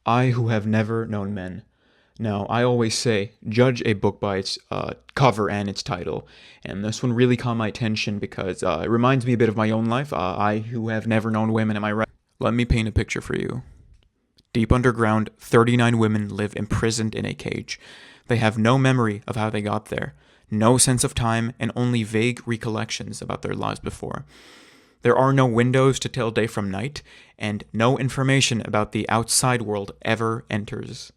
I who have never known men. Now, I always say, judge a book by its cover and its title. And this one really caught my attention because it reminds me a bit of my own life. I who have never known women, am I right? Let me paint a picture for you. Deep underground, 39 women live imprisoned in a cage. They have no memory of how they got there, no sense of time, and only vague recollections about their lives before. There are no windows to tell day from night, and no information about the outside world ever enters.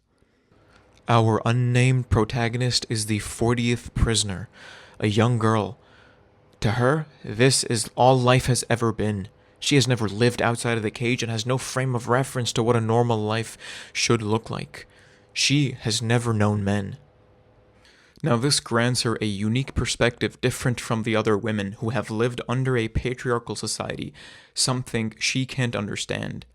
Our unnamed protagonist is the 40th prisoner, a young girl. To her, this is all life has ever been. She has never lived outside of the cage and has no frame of reference to what a normal life should look like. She has never known men. Now, this grants her a unique perspective different from the other women who have lived under a patriarchal society, something she can't understand.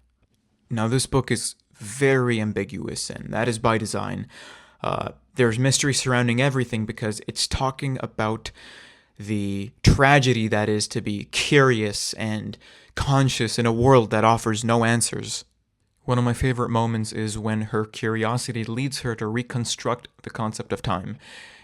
Now, this book is very ambiguous, and that is by design. There's mystery surrounding everything because it's talking about the tragedy that is to be curious and conscious in a world that offers no answers. One of my favorite moments is when her curiosity leads her to reconstruct the concept of time.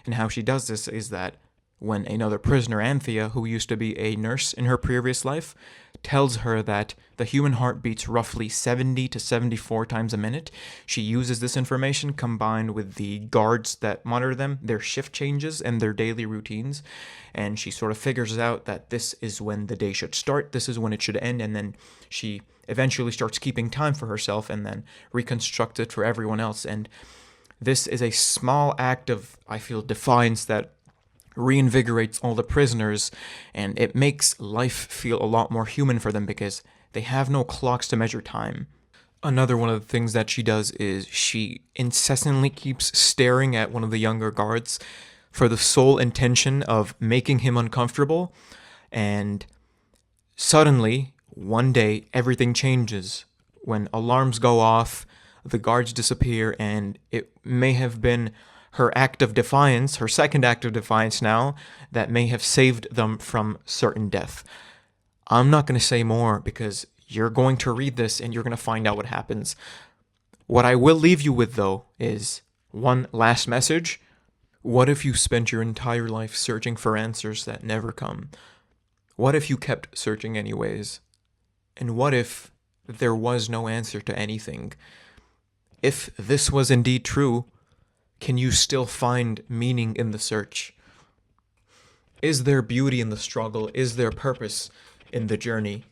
And how she does this is that when another prisoner, Anthea, who used to be a nurse in her previous life, tells her that the human heart beats roughly 70 to 74 times a minute, she uses this information combined with the guards that monitor them, their shift changes, and their daily routines, and she sort of figures out that this is when the day should start, this is when it should end, and then she eventually starts keeping time for herself and then reconstructs it for everyone else. And this is a small act of, I feel, defiance that reinvigorates all the prisoners, and it makes life feel a lot more human for them because they have no clocks to measure time. Another one of the things that she does is she incessantly keeps staring at one of the younger guards for the sole intention of making him uncomfortable, and suddenly, one day, everything changes. When alarms go off, the guards disappear, and it may have been her act of defiance, her second act of defiance now, that may have saved them from certain death. I'm not going to say more because you're going to read this and you're going to find out what happens. What I will leave you with, though, is one last message. What if you spent your entire life searching for answers that never come? What if you kept searching anyways? And what if there was no answer to anything? If this was indeed true, can you still find meaning in the search? Is there beauty in the struggle? Is there purpose in the journey?